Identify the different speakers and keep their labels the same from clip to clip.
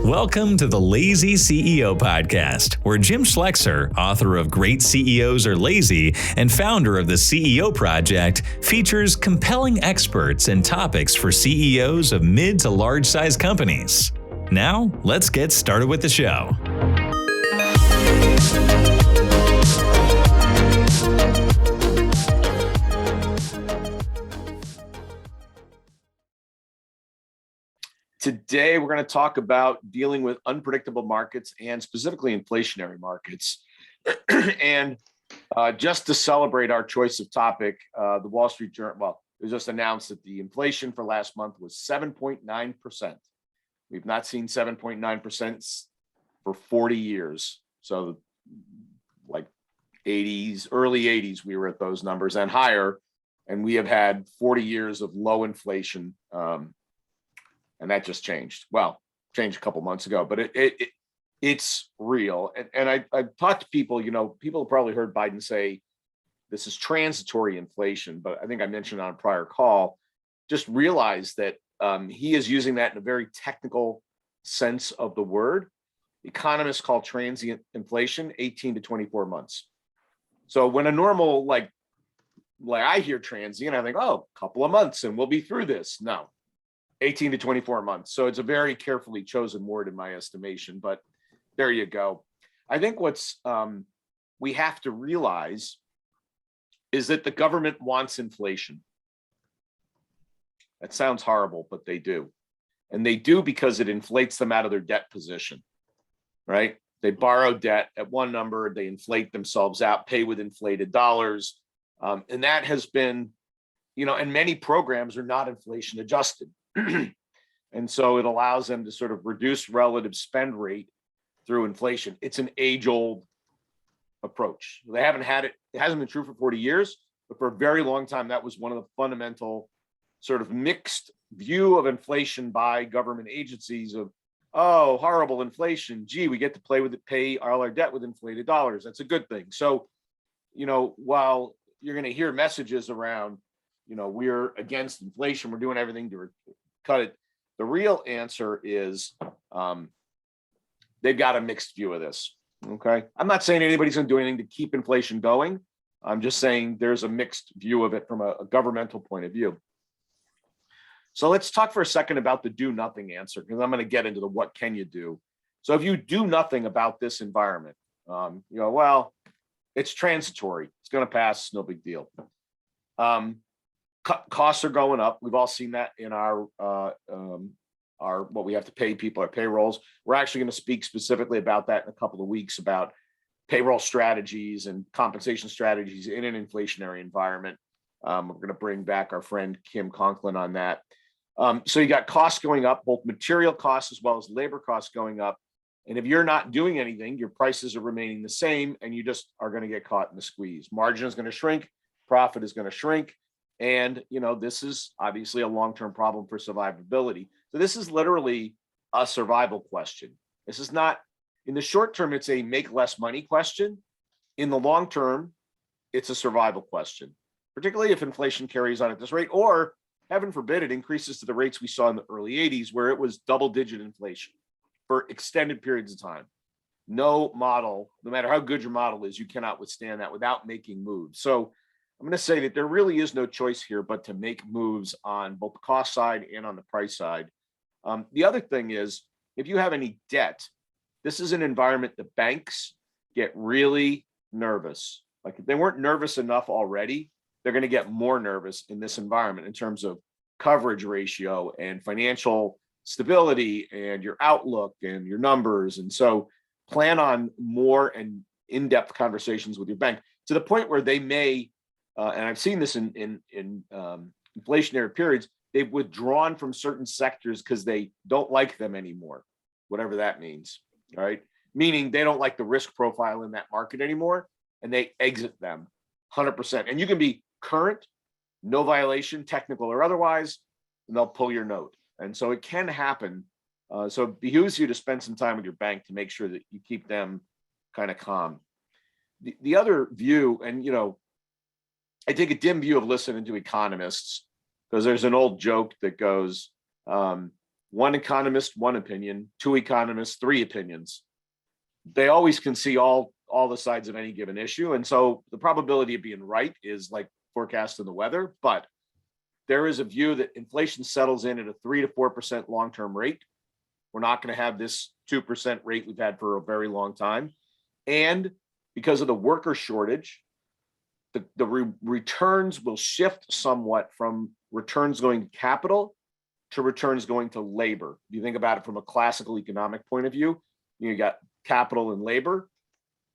Speaker 1: Welcome to the Lazy CEO Podcast, where Jim Schlexer, author of Great CEOs Are Lazy and founder of the CEO Project, features compelling experts and topics for CEOs of mid to large-sized companies. Now, let's get started with the show.
Speaker 2: Today, we're going to talk about dealing with unpredictable markets and specifically inflationary markets. And just to celebrate our choice of topic, the Wall Street Journal, it was just announced that the inflation for last month was 7.9%. We've not seen 7.9% for 40 years. So like 80s, early 80s, we were at those numbers and higher. And we have had 40 years of low inflation. And that just changed. Well, changed a couple months ago, but it's real. And I've talked to people, people have probably heard Biden say this is transitory inflation, but I think I mentioned on a prior call, just realize that he is using that in a very technical sense of the word. Economists call transient inflation 18 to 24 months. So when a normal, like I hear transient, I think, oh, a couple of months and we'll be through this. No. 18 to 24 months. So it's a very carefully chosen word in my estimation, but there you go. I think what's we have to realize is that the government wants inflation. That sounds horrible, but they do. And they do because it inflates them out of their debt position, right? They borrow debt at one number, they inflate themselves out, pay with inflated dollars. And that has been, and many programs are not inflation adjusted. And so it allows them to sort of reduce relative spend rate through inflation. It's an age-old approach. They haven't had it. It hasn't been true for 40 years, but for a very long time, that was one of the fundamental sort of mixed view of inflation by government agencies of, oh, horrible inflation. Gee, we get to play with it, pay all our debt with inflated dollars. That's a good thing. So, while you're going to hear messages around, we're against inflation, we're doing everything to cut it. The real answer is they've got a mixed view of this. Okay. I'm not saying anybody's going to do anything to keep inflation going. I'm just saying there's a mixed view of it from a governmental point of view. So let's talk for a second about the do nothing answer, because I'm going to get into the what can you do. So if you do nothing about this environment, well, it's transitory. It's going to pass. No big deal. Costs are going up. We've all seen that in our what we have to pay people, our payrolls. We're actually going to speak specifically about that in a couple of weeks about payroll strategies and compensation strategies in an inflationary environment. We're going to bring back our friend Kim Conklin on that. So you got costs going up, both material costs as well as labor costs going up. And if you're not doing anything, your prices are remaining the same, and you just are going to get caught in the squeeze. Margin is going to shrink, profit is going to shrink. And, this is obviously a long-term problem for survivability. So this is literally a survival question. This is not, in the short term, it's a make less money question. In the long term, it's a survival question, particularly if inflation carries on at this rate, or heaven forbid, it increases to the rates we saw in the early 80s, where it was double-digit inflation for extended periods of time. No model, no matter how good your model is, you cannot withstand that without making moves. So I'm going to say that there really is no choice here but to make moves on both the cost side and on the price side. The other thing is, if you have any debt, this is an environment that banks get really nervous. Like if they weren't nervous enough already, they're going to get more nervous in this environment in terms of coverage ratio and financial stability and your outlook and your numbers. And so plan on more and in-depth conversations with your bank to the point where they may, and I've seen this in inflationary periods, they've withdrawn from certain sectors because they don't like them anymore, whatever that means, all right? Meaning they don't like the risk profile in that market anymore, and they exit them 100%. And you can be current, no violation, technical or otherwise, and they'll pull your note. And so it can happen. So it behooves you to spend some time with your bank to make sure that you keep them kind of calm. The other view, and I take a dim view of listening to economists because there's an old joke that goes, one economist, one opinion, two economists, three opinions. They always can see all the sides of any given issue. And so the probability of being right is like forecasting the weather. But there is a view that inflation settles in at a 3 to 4% long-term rate. We're not going to have this 2% rate we've had for a very long time. And because of the worker shortage, the returns will shift somewhat from returns going to capital to returns going to labor. If you think about it from a classical economic point of view, you got capital and labor.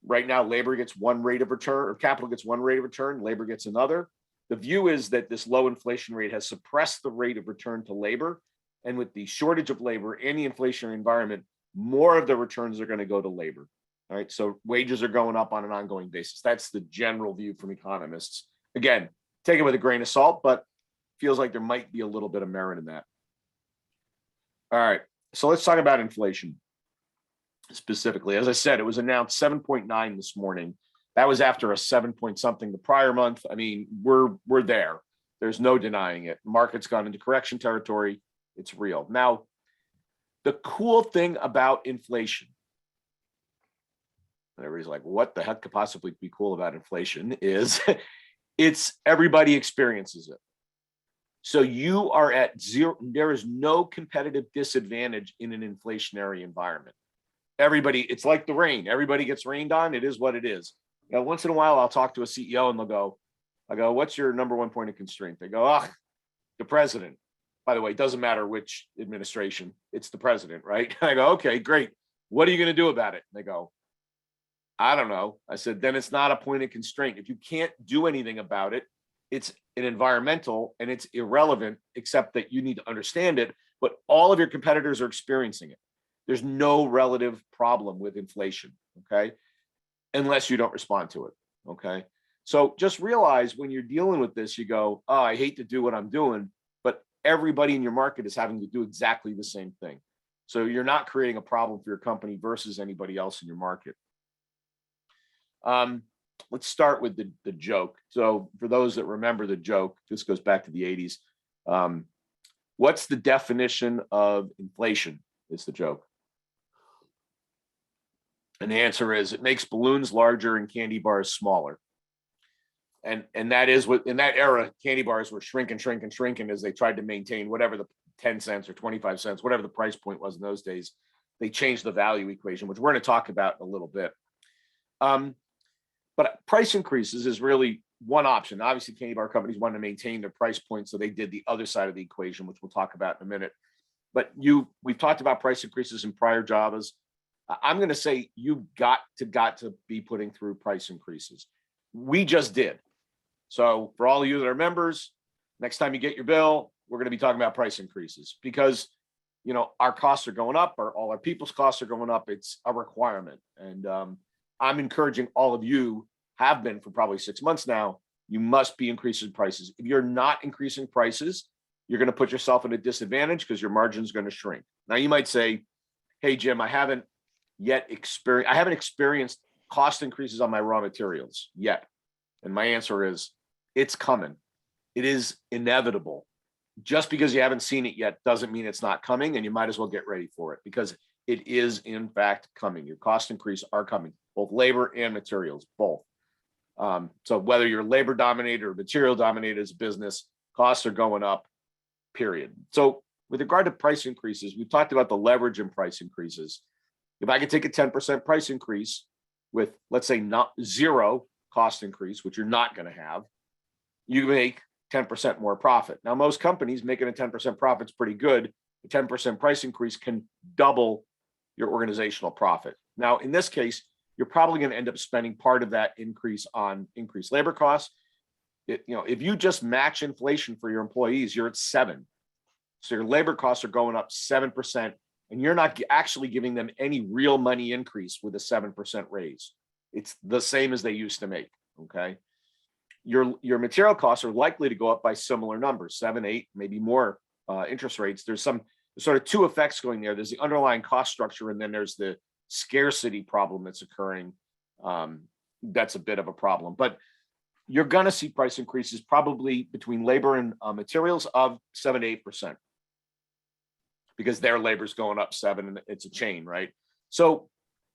Speaker 2: Right now, labor gets one rate of return, or capital gets one rate of return, labor gets another. The view is that this low inflation rate has suppressed the rate of return to labor. And with the shortage of labor and the inflationary environment, more of the returns are going to go to labor. All right. So wages are going up on an ongoing basis. That's the general view from economists. Again, take it with a grain of salt, but feels like there might be a little bit of merit in that. All right. So let's talk about inflation specifically. As I said, it was announced 7.9 this morning. That was after a 7 point something the prior month. I mean, we're there. There's no denying it. Market's gone into correction territory. It's real. Now, the cool thing about inflation, and everybody's like, what the heck could possibly be cool about inflation, is it's everybody experiences it. So you are at zero. There is no competitive disadvantage in an inflationary environment. Everybody, it's like the rain. Everybody gets rained on. It is what it is. You know, once in a while, I'll talk to a CEO and I go, what's your number one point of constraint? They go, the president. By the way, it doesn't matter which administration, it's the president, right? I go, okay, great. What are you going to do about it? And they go, I don't know. I said, then it's not a point of constraint. If you can't do anything about it, it's an environmental and it's irrelevant, except that you need to understand it. But all of your competitors are experiencing it. There's no relative problem with inflation, okay? Unless you don't respond to it, okay? So just realize when you're dealing with this, you go, oh, I hate to do what I'm doing, but everybody in your market is having to do exactly the same thing. So you're not creating a problem for your company versus anybody else in your market. Let's start with the joke. So for those that remember the joke, this goes back to the 80s. What's the definition of inflation? Is the joke. And the answer is it makes balloons larger and candy bars smaller. And that is what, in that era, candy bars were shrinking as they tried to maintain whatever the 10 cents or 25 cents, whatever the price point was in those days. They changed the value equation, which we're going to talk about in a little bit. But price increases is really one option. Obviously, candy bar companies want to maintain their price point, so they did the other side of the equation, which we'll talk about in a minute. But we've talked about price increases in prior Javas. I'm going to say you've got to be putting through price increases. We just did. So for all of you that are members, next time you get your bill, we're going to be talking about price increases because, you know, our costs are going up, all our people's costs are going up. It's a requirement. And I'm encouraging all of you, have been for probably 6 months now, you must be increasing prices. If you're not increasing prices, you're going to put yourself at a disadvantage because your margin is going to shrink. Now you might say, hey, Jim, I haven't experienced cost increases on my raw materials yet. And my answer is, it's coming. It is inevitable. Just because you haven't seen it yet doesn't mean it's not coming, and you might as well get ready for it because it is in fact coming. Your cost increase are coming, both labor and materials, both. So whether you're labor dominated or material dominated as a business, costs are going up, period. So with regard to price increases, we've talked about the leverage in price increases. If I could take a 10% price increase with, let's say, not zero cost increase, which you're not going to have, you make 10% more profit. Now, most companies making a 10% profit is pretty good. A 10% price increase can double your organizational profit. Now, in this case, you're probably going to end up spending part of that increase on increased labor costs. If you just match inflation for your employees, you're at 7%. So your labor costs are going up 7%, and you're not actually giving them any real money increase with a 7% raise. It's the same as they used to make, okay? Your material costs are likely to go up by similar numbers, 7, 8, maybe more interest rates. There's sort of two effects going there. There's the underlying cost structure, and then there's the scarcity problem that's occurring. That's a bit of a problem. But you're going to see price increases probably between labor and materials of 7 to 8%, because their labor's going up 7, and it's a chain, right? So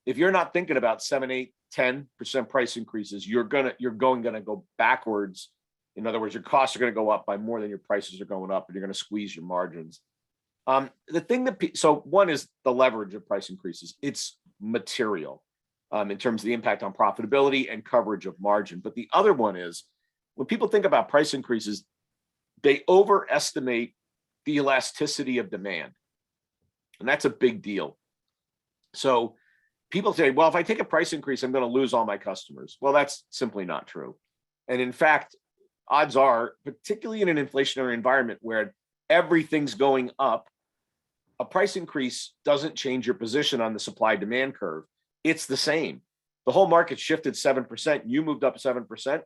Speaker 2: if you're not thinking about 7, 8, 10% price increases, you're going to go backwards. In other words, your costs are going to go up by more than your prices are going up, and you're going to squeeze your margins. So one is the leverage of price increases. It's material in terms of the impact on profitability and coverage of margin. But the other one is, when people think about price increases, they overestimate the elasticity of demand. And that's a big deal. So people say, well, if I take a price increase, I'm going to lose all my customers. Well, that's simply not true. And in fact, odds are, particularly in an inflationary environment where everything's going up, a price increase doesn't change your position on the supply demand curve. It's the same. The whole market shifted 7%. You moved up 7%.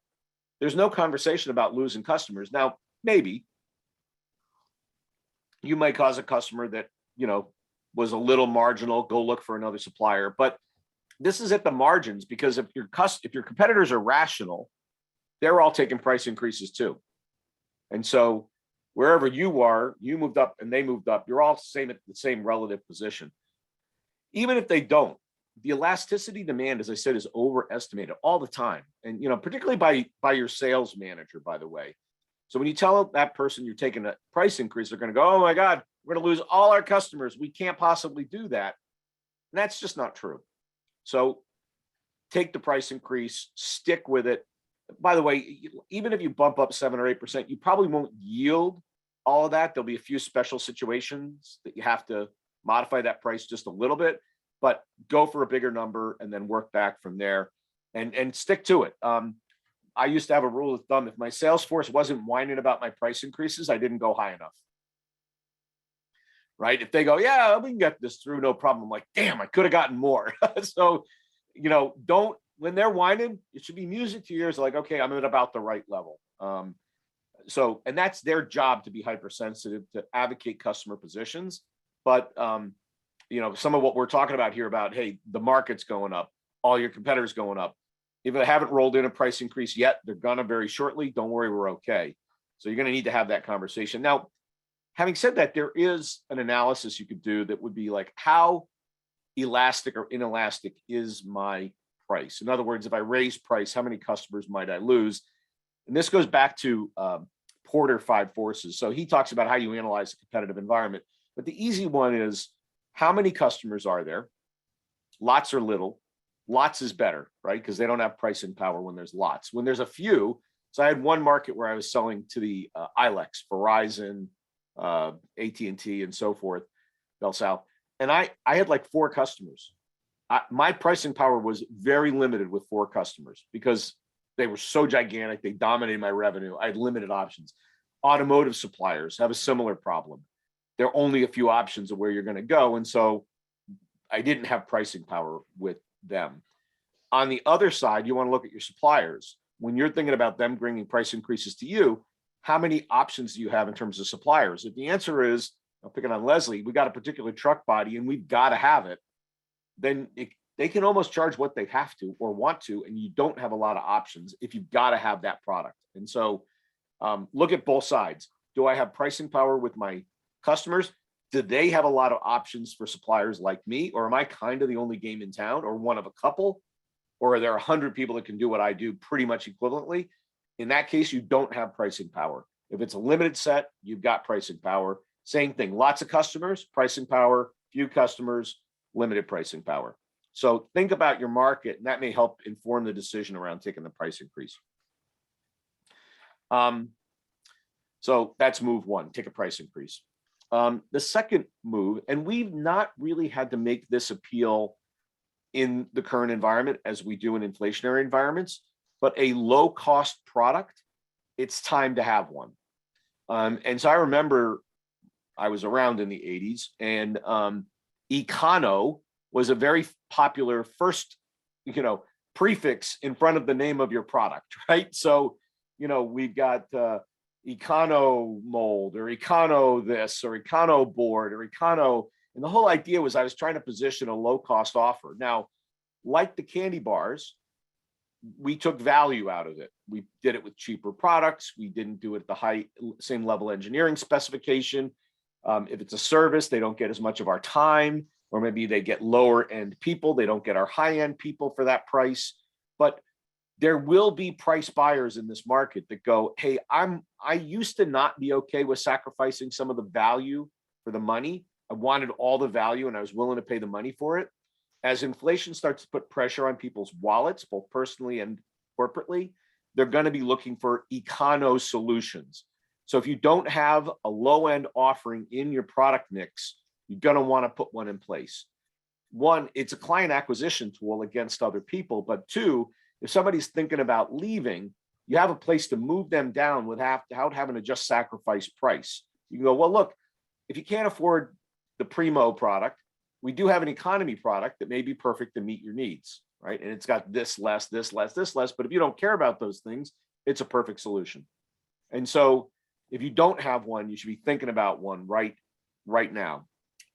Speaker 2: There's no conversation about losing customers. Now, maybe you might cause a customer that, was a little marginal, go look for another supplier. But this is at the margins, because if your competitors are rational, they're all taking price increases too. And so wherever you are, you moved up and they moved up, you're all at the same relative position. Even if they don't, the elasticity demand, as I said, is overestimated all the time. And, particularly by your sales manager, by the way. So when you tell that person you're taking a price increase, they're going to go, oh my God, we're going to lose all our customers. We can't possibly do that. And that's just not true. So take the price increase, stick with it. By the way, even if you bump up 7 or 8%, you probably won't yield all of that. There'll be a few special situations that you have to modify that price just a little bit, but go for a bigger number and then work back from there and stick to it. I used to have a rule of thumb: if my sales force wasn't whining about my price increases, I didn't go high enough. Right? If they go, yeah, we can get this through, no problem. I'm like, damn, I could have gotten more. So, when they're whining, it should be music to your ears. Like, okay, I'm at about the right level. And that's their job, to be hypersensitive, to advocate customer positions. But, some of what we're talking about here about, hey, the market's going up, all your competitors going up. If they haven't rolled in a price increase yet, they're gonna very shortly. Don't worry, we're okay. So you're gonna need to have that conversation. Now, having said that, there is an analysis you could do that would be like, how elastic or inelastic is my price? In other words, if I raise price, how many customers might I lose? And this goes back to Porter 5 Forces. So he talks about how you analyze a competitive environment. But the easy one is, how many customers are there? Lots or little? Lots is better, right? Because they don't have pricing power when there's lots. When there's a few, so I had one market where I was selling to the ILEX, Verizon, AT&T, and so forth, Bell South. And I had like 4 customers. My pricing power was very limited with 4 customers because they were so gigantic. They dominated my revenue. I had limited options. Automotive suppliers have a similar problem. There are only a few options of where you're going to go. And so I didn't have pricing power with them. On the other side, you want to look at your suppliers. When you're thinking about them bringing price increases to you, how many options do you have in terms of suppliers? If the answer is, I'm picking on Leslie, we got a particular truck body and we've got to have it, then they can almost charge what they have to or want to, and you don't have a lot of options if you've got to have that product. And so look at both sides. Do I have pricing power with my customers? Do they have a lot of options for suppliers like me? Or am I kind of the only game in town, or one of a couple? Or are there 100 people that can do what I do pretty much equivalently? In that case, you don't have pricing power. If it's a limited set, you've got pricing power. Same thing, lots of customers, pricing power, few customers, limited pricing power. So think about your market, and that may help inform the decision around taking the price increase. So that's move 1, take a price increase. The second move, and we've not really had to make this appeal in the current environment as we do in inflationary environments, but a low cost product, it's time to have one. And so I remember I was around in the 80s, and econo was a very popular first, prefix in front of the name of your product, right? So, we've got econo mold, or econo this, or econo board, or econo. And the whole idea was I was trying to position a low cost offer. Now, like the candy bars, we took value out of it. We did it with cheaper products. We didn't do it at the same level engineering specification. If it's a service, they don't get as much of our time, or maybe they get lower end people. They don't get our high end people for that price. But there will be price buyers in this market that go, hey, I used to not be okay with sacrificing some of the value for the money. I wanted all the value and I was willing to pay the money for it. As inflation starts to put pressure on people's wallets, both personally and corporately, they're going to be looking for econo solutions. So if you don't have a low end offering in your product mix, you're going to want to put one in place. One, it's a client acquisition tool against other people. But two, if somebody's thinking about leaving, you have a place to move them down without having to just sacrifice price. You can go, well, look, if you can't afford the primo product, we do have an economy product that may be perfect to meet your needs, right? And it's got this less, this less, this less. But if you don't care about those things, it's a perfect solution. And so if you don't have one, you should be thinking about one right now.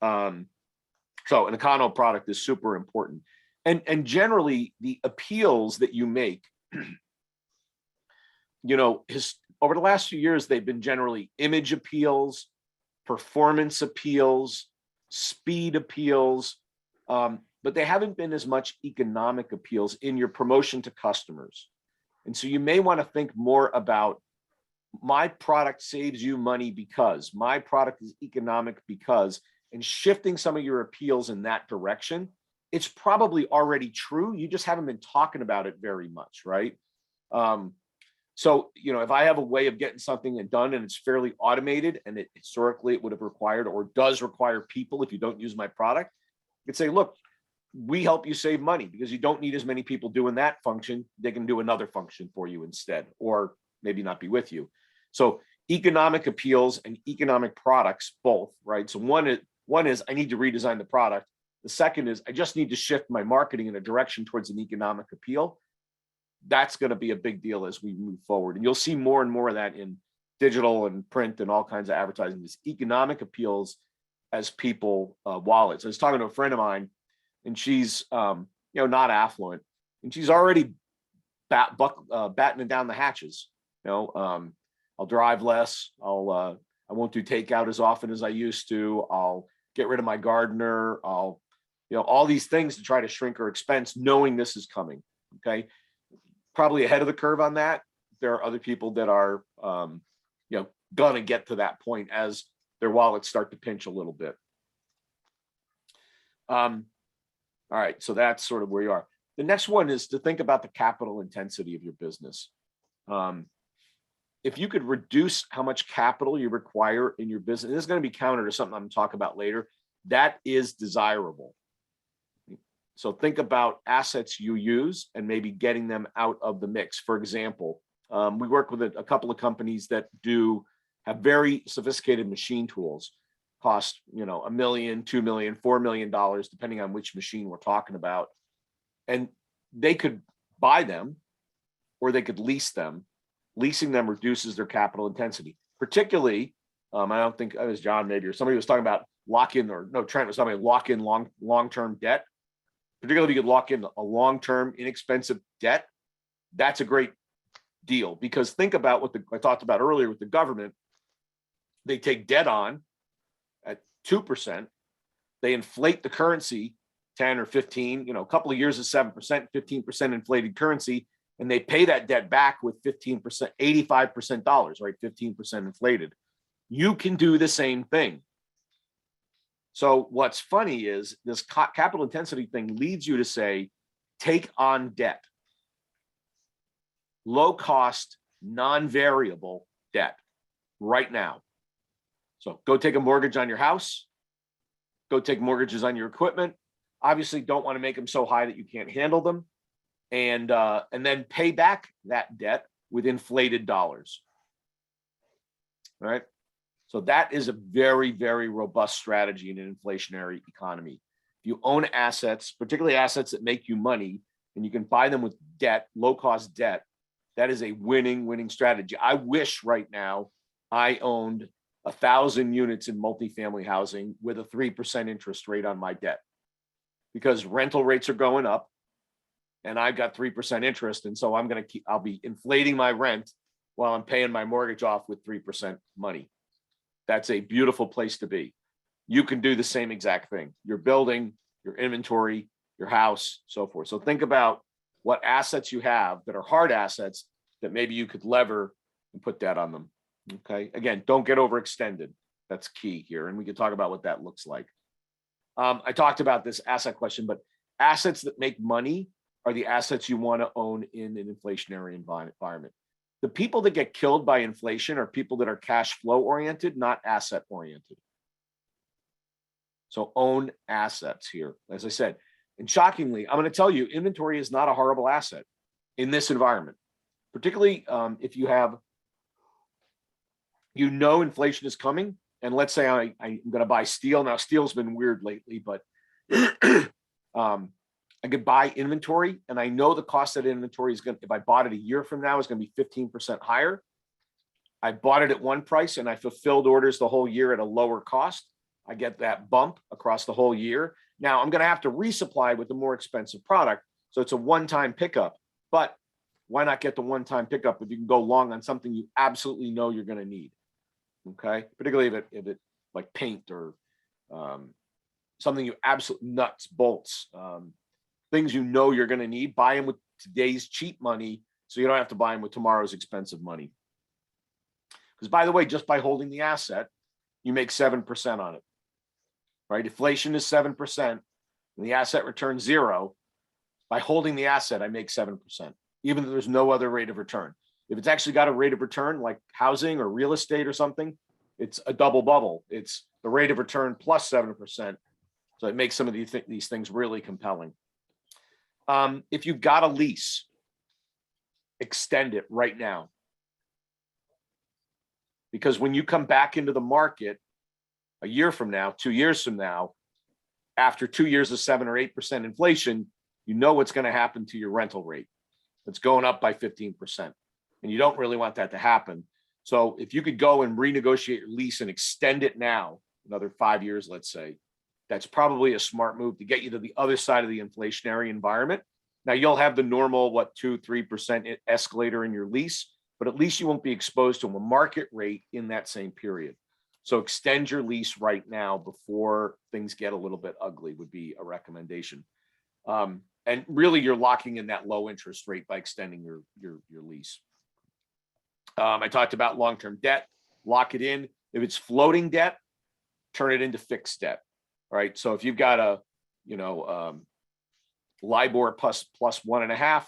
Speaker 2: So an econo product is super important. And generally the appeals that you make, over the last few years, they've been generally image appeals, performance appeals, speed appeals, but they haven't been as much economic appeals in your promotion to customers. And so you may want to think more about, my product saves you money because, my product is economic because, and shifting some of your appeals in that direction. It's probably already true. You just haven't been talking about it very much, right? So, if I have a way of getting something done and it's fairly automated, and historically it would have required or does require people if you don't use my product, you could say, look, we help you save money because you don't need as many people doing that function. They can do another function for you instead, or maybe not be with you. So economic appeals and economic products, both, right? So one is I need to redesign the product. The second is I just need to shift my marketing in a direction towards an economic appeal. That's going to be a big deal as we move forward. And you'll see more and more of that in digital and print and all kinds of advertising, this economic appeals as people wallets. I was talking to a friend of mine, and she's not affluent, and she's already battening down the hatches. I'll drive less. I won't do takeout as often as I used to. I'll get rid of my gardener. I'll all these things to try to shrink her expense, knowing this is coming. Okay. Probably ahead of the curve on that. There are other people that are, gonna get to that point as their wallets start to pinch a little bit. All right, so that's sort of where you are. The next one is to think about the capital intensity of your business. If you could reduce how much capital you require in your business, this is going to be counter to something I'm going to talk about later. That is desirable. So think about assets you use and maybe getting them out of the mix. For example, we work with a couple of companies that have very sophisticated machine tools, cost $1 million, $2 million, $4 million, depending on which machine we're talking about. And they could buy them or they could lease them. Leasing them reduces their capital intensity. Particularly, I don't think it was John maybe, or somebody was talking about Trent was talking about lock in long-term debt. Particularly if you could lock in a long-term inexpensive debt, that's a great deal. Because think about what I talked about earlier with the government. They take debt on at 2%. They inflate the currency 10 or 15, a couple of years of 7%, 15% inflated currency, and they pay that debt back with 15%, 85% dollars, right? 15% inflated. You can do the same thing. So what's funny is this capital intensity thing leads you to say, take on debt. Low cost, non-variable debt right now. So go take a mortgage on your house. Go take mortgages on your equipment. Obviously, don't want to make them so high that you can't handle them. And then pay back that debt with inflated dollars. All right. So that is a very, very robust strategy in an inflationary economy. If you own assets, particularly assets that make you money, and you can buy them with debt, low-cost debt, that is a winning strategy. I wish right now I owned 1,000 units in multifamily housing with a 3% interest rate on my debt, because rental rates are going up and I've got 3% interest. And so I'll be inflating my rent while I'm paying my mortgage off with 3% money. That's a beautiful place to be. You can do the same exact thing. Your building, your inventory, your house, so forth. So think about what assets you have that are hard assets that maybe you could lever and put debt on them. Okay. Again, don't get overextended. That's key here. And we can talk about what that looks like. I talked about this asset question, but assets that make money are the assets you want to own in an inflationary environment. The people that get killed by inflation are people that are cash flow oriented, not asset oriented. So own assets here, as I said. And shockingly, I'm going to tell you, inventory is not a horrible asset in this environment, particularly if you have, inflation is coming. And let's say I'm going to buy steel. Now, steel's been weird lately, but I could buy inventory, and I know the cost of that inventory is going to, if I bought it a year from now, is going to be 15% higher. I bought it at one price and I fulfilled orders the whole year at a lower cost. I get that bump across the whole year. Now I'm going to have to resupply with a more expensive product. So it's a one-time pickup, but why not get the one-time pickup if you can go long on something you absolutely know you're going to need? Okay. Particularly if it like paint or something you absolutely nuts, bolts, things you know you're going to need, buy them with today's cheap money so you don't have to buy them with tomorrow's expensive money. Because by the way, just by holding the asset, you make 7% on it, right? Inflation is 7% and the asset returns 0. By holding the asset, I make 7%, even though there's no other rate of return. If it's actually got a rate of return like housing or real estate or something, it's a double bubble. It's the rate of return plus 7%. So it makes some of these things really compelling. If you've got a lease, extend it right now. Because when you come back into the market a year from now, 2 years from now, after 2 years of 7 or 8% inflation, you know what's going to happen to your rental rate. It's going up by 15%. And you don't really want that to happen. So if you could go and renegotiate your lease and extend it now, another 5 years, let's say, that's probably a smart move to get you to the other side of the inflationary environment. Now you'll have the normal, 2-3% escalator in your lease, but at least you won't be exposed to a market rate in that same period. So extend your lease right now before things get a little bit ugly would be a recommendation. And really you're locking in that low interest rate by extending your lease. I talked about long-term debt, lock it in. If it's floating debt, turn it into fixed debt. All right. So if you've got a, LIBOR plus 1.5,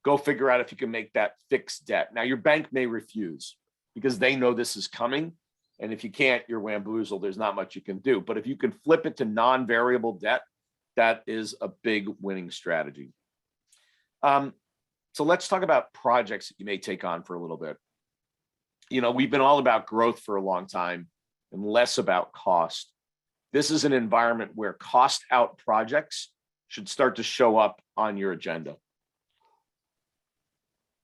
Speaker 2: go figure out if you can make that fixed debt. Now your bank may refuse because they know this is coming. And if you can't, you're wamboozled. There's not much you can do. But if you can flip it to non-variable debt, that is a big winning strategy. So let's talk about projects that you may take on for a little bit. We've been all about growth for a long time and less about cost. This is an environment where cost out projects should start to show up on your agenda.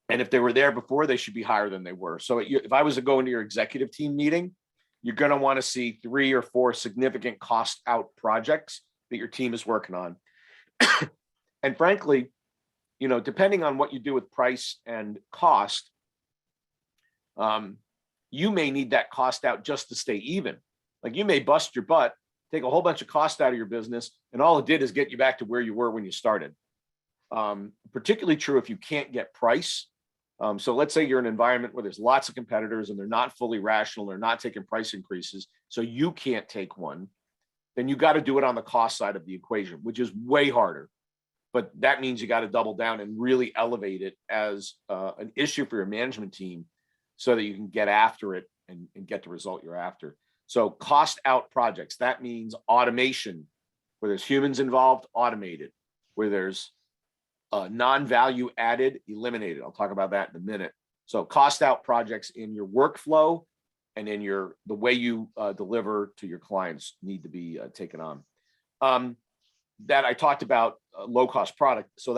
Speaker 2: And if they were there before, they should be higher than they were. So if I was to go into your executive team meeting, you're going to want to see 3 or 4 significant cost out projects that your team is working on. And frankly, depending on what you do with price and cost, you may need that cost out just to stay even. Like you may bust your butt, take a whole bunch of cost out of your business, and all it did is get you back to where you were when you started. Particularly true if you can't get price. So let's say you're in an environment where there's lots of competitors and they're not fully rational, they're not taking price increases, so you can't take one, then you got to do it on the cost side of the equation, which is way harder. But that means you got to double down and really elevate it as an issue for your management team so that you can get after it and get the result you're after. So cost out projects, that means automation, where there's humans involved, automated, where there's non-value added, eliminated. I'll talk about that in a minute. So cost out projects in your workflow and in the way you deliver to your clients need to be taken on. That I talked about low cost product. So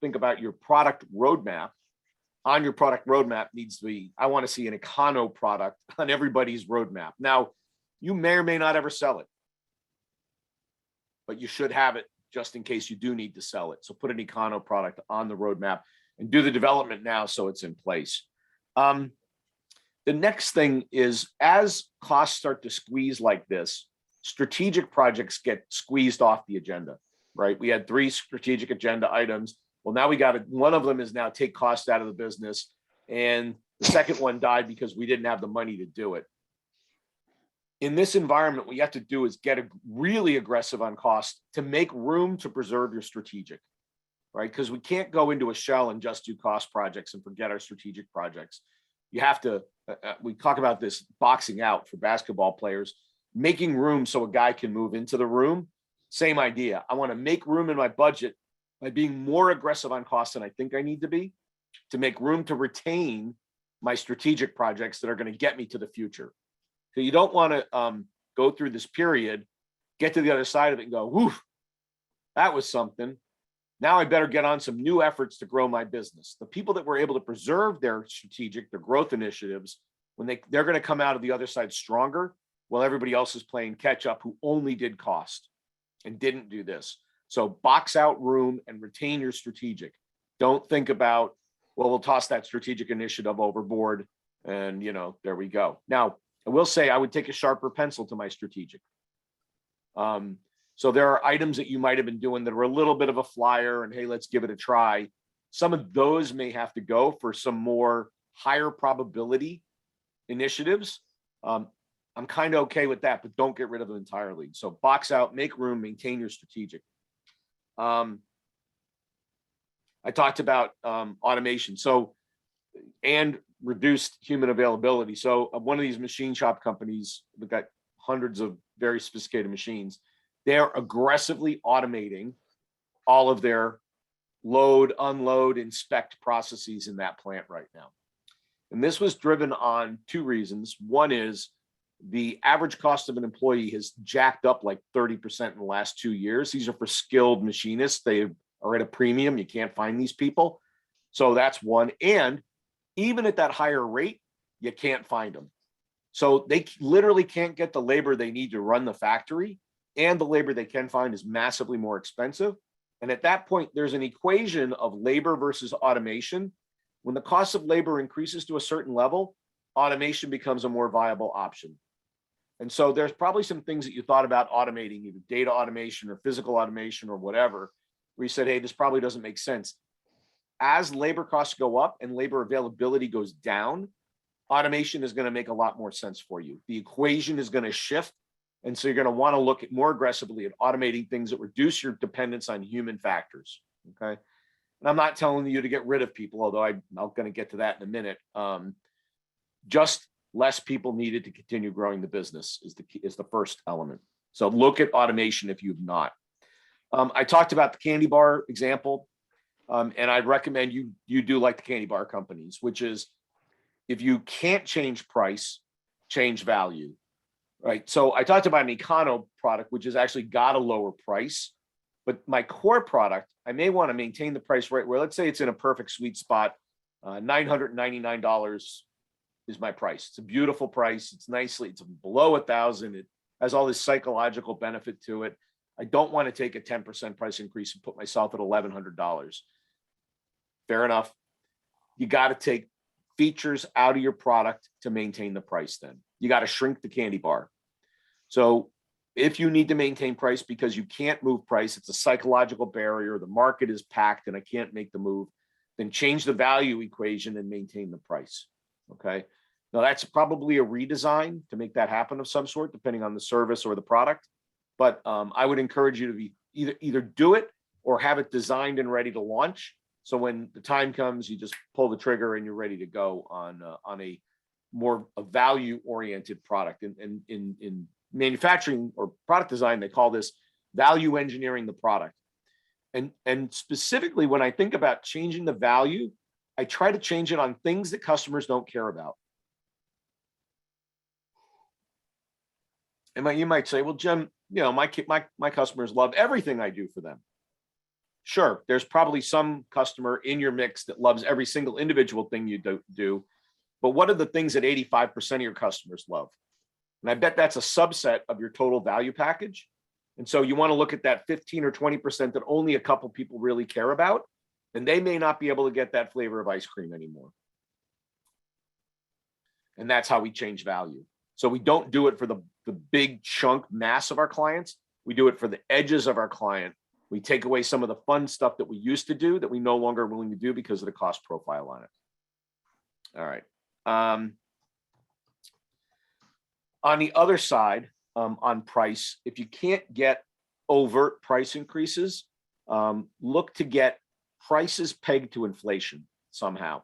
Speaker 2: think about your product roadmap. On your product roadmap needs to be, I want to see an econo product on everybody's roadmap. Now, you may or may not ever sell it, but you should have it just in case you do need to sell it. So put an econo product on the roadmap and do the development now so it's in place. The next thing is, as costs start to squeeze like this, strategic projects get squeezed off the agenda, right? We had 3 strategic agenda items. Well, now we got it. One of them is now take costs out of the business. And the second one died because we didn't have the money to do it. In this environment, what you have to do is get really aggressive on cost to make room to preserve your strategic, right? Because we can't go into a shell and just do cost projects and forget our strategic projects. You have to, we talk about this boxing out for basketball players, making room so a guy can move into the room. Same idea. I want to make room in my budget by being more aggressive on cost than I think I need to be, to make room to retain my strategic projects that are going to get me to the future. So you don't want to go through this period, get to the other side of it and go, whew, that was something. Now I better get on some new efforts to grow my business. The people that were able to preserve their strategic, their growth initiatives, when they're going to come out of the other side stronger, while everybody else is playing catch up who only did cost and didn't do this. So box out room and retain your strategic. Don't think about, well, we'll toss that strategic initiative overboard and, there we go. Now, I will say I would take a sharper pencil to my strategic. So there are items that you might have been doing that are a little bit of a flyer and, hey, let's give it a try. Some of those may have to go for some more higher probability initiatives. I'm kind of okay with that, but don't get rid of them entirely. So box out, make room, maintain your strategic. I talked about automation. And reduced human availability. So one of these machine shop companies, we've got hundreds of very sophisticated machines. They're aggressively automating all of their load, unload, inspect processes in that plant right now. And this was driven on 2 reasons. One is the average cost of an employee has jacked up like 30% in the last 2 years. These are for skilled machinists. They are at a premium. You can't find these people. So that's one. And even at that higher rate, you can't find them. So they literally can't get the labor they need to run the factory, and the labor they can find is massively more expensive. And at that point, there's an equation of labor versus automation. When the cost of labor increases to a certain level, automation becomes a more viable option. And so there's probably some things that you thought about automating, either data automation or physical automation or whatever, where you said, hey, this probably doesn't make sense. As labor costs go up and labor availability goes down, automation is going to make a lot more sense for you. The equation is going to shift. And so you're going to want to look at more aggressively at automating things that reduce your dependence on human factors. Okay. And I'm not telling you to get rid of people, although I'm going to get to that in a minute. Just less people needed to continue growing the business is the first element. So look at automation if you've not. I talked about the candy bar example. And I'd recommend you do like the candy bar companies, which is if you can't change price, change value, right? So I talked about an econo product, which has actually got a lower price, but my core product, I may want to maintain the price right where, let's say it's in a perfect sweet spot, $999 is my price. It's a beautiful price. It's below $1,000. It has all this psychological benefit to it. I don't want to take a 10% price increase and put myself at $1,100. Fair enough. You got to take features out of your product to maintain the price then. You got to shrink the candy bar. So if you need to maintain price because you can't move price, it's a psychological barrier, the market is packed and I can't make the move, then change the value equation and maintain the price. Okay. Now that's probably a redesign to make that happen of some sort, depending on the service or the product. But I would encourage you to be either do it or have it designed and ready to launch. So when the time comes, you just pull the trigger and you're ready to go on a more value-oriented product. In manufacturing or product design, they call this value engineering the product. And specifically, when I think about changing the value, I try to change it on things that customers don't care about. And you might say, well, Jim, my customers love everything I do for them. Sure, there's probably some customer in your mix that loves every single individual thing you do, but what are the things that 85% of your customers love? And I bet that's a subset of your total value package. And so you want to look at that 15 or 20% that only a couple people really care about, and they may not be able to get that flavor of ice cream anymore. And that's how we change value. So we don't do it for the big chunk mass of our clients. We do it for the edges of our client. We take away some of the fun stuff that we used to do that we no longer are willing to do because of the cost profile on it. All right. On the other side, on price, if you can't get overt price increases, look to get prices pegged to inflation somehow.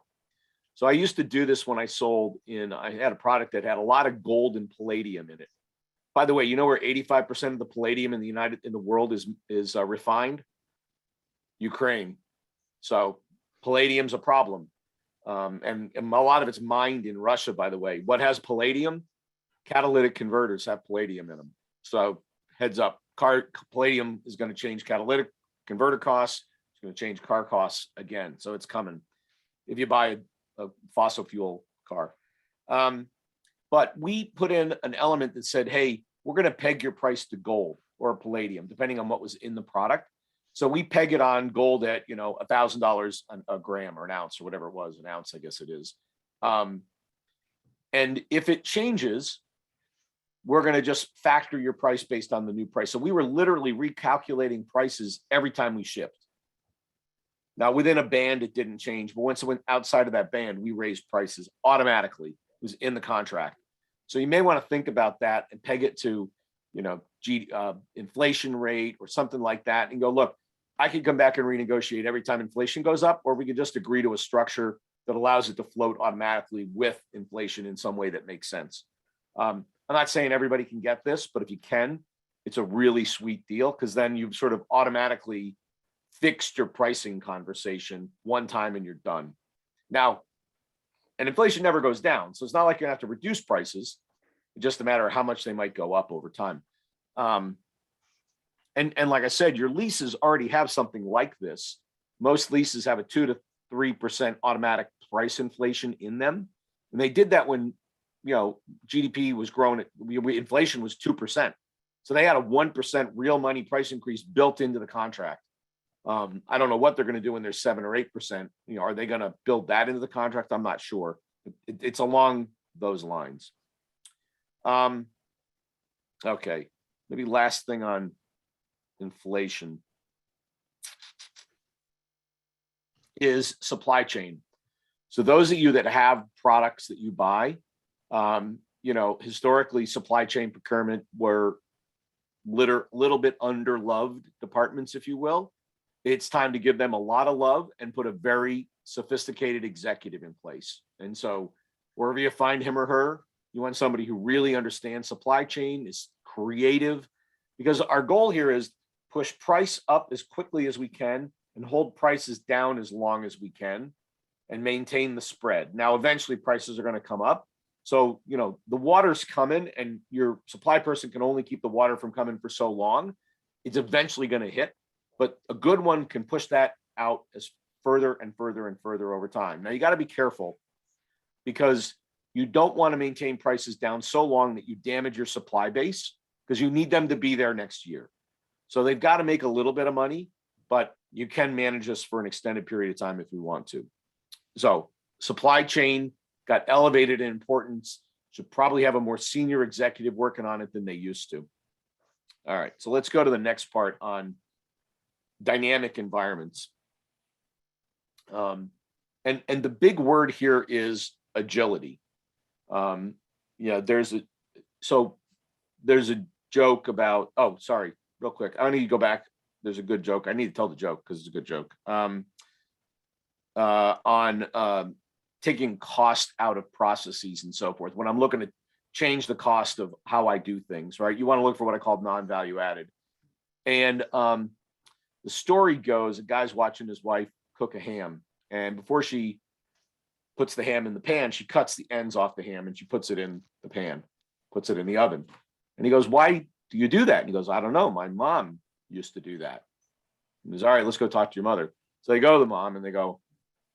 Speaker 2: So I used to do this when I had a product that had a lot of gold and palladium in it. By the way, you know where 85% of the palladium in the world is refined? Ukraine. So palladium's a problem. And a lot of it's mined in Russia, by the way. What has palladium? Catalytic converters have palladium in them. So heads up, palladium is going to change catalytic converter costs. It's going to change car costs again. So it's coming if you buy a fossil fuel car. But we put in an element that said, hey, we're going to peg your price to gold or palladium, depending on what was in the product. So we peg it on gold at, $1,000 a gram or an ounce or whatever it was, an ounce, I guess it is. And if it changes, we're going to just factor your price based on the new price. So we were literally recalculating prices every time we shipped. Now, within a band, it didn't change, but once it went outside of that band, we raised prices automatically. It was in the contract. So you may want to think about that and peg it to, inflation rate or something like that and go, look, I could come back and renegotiate every time inflation goes up, or we could just agree to a structure that allows it to float automatically with inflation in some way that makes sense. I'm not saying everybody can get this, but if you can, it's a really sweet deal because then you've sort of automatically fixed your pricing conversation one time and you're done. Now, and inflation never goes down. So it's not like you're gonna have to reduce prices. It's just a matter of how much they might go up over time. And like I said, your leases already have something like this. Most leases have a 2 to 3% automatic price inflation in them. And they did that when, GDP was growing, inflation was 2%. So they had a 1% real money price increase built into the contract. I don't know what they're going to do when there's 7 or 8%. Are they going to build that into the contract? I'm not sure. It's along those lines. Okay, maybe last thing on inflation is supply chain. So those of you that have products that you buy, historically supply chain procurement were little bit underloved departments, if you will. It's time to give them a lot of love and put a very sophisticated executive in place. And so wherever you find him or her, you want somebody who really understands supply chain, is creative, because our goal here is push price up as quickly as we can and hold prices down as long as we can and maintain the spread. Now, eventually prices are going to come up. So, the water's coming and your supply person can only keep the water from coming for so long. It's eventually going to hit, but a good one can push that out as further and further and further over time. Now, you got to be careful because you don't want to maintain prices down so long that you damage your supply base because you need them to be there next year. So they've got to make a little bit of money, but you can manage this for an extended period of time if we want to. So supply chain got elevated in importance, should probably have a more senior executive working on it than they used to. All right, so let's go to the next part on dynamic environments. And the big word here is agility. There's a joke about, real quick. I need to go back. There's a good joke. I need to tell the joke because it's a good joke. On taking cost out of processes and so forth. When I'm looking to change the cost of how I do things, right? You want to look for what I call non-value added. And the story goes, a guy's watching his wife cook a ham. And before she puts the ham in the pan, she cuts the ends off the ham and she puts it in the pan, puts it in the oven. And he goes, why do you do that? And he goes, I don't know. My mom used to do that. And he goes, all right, let's go talk to your mother. So they go to the mom and they go,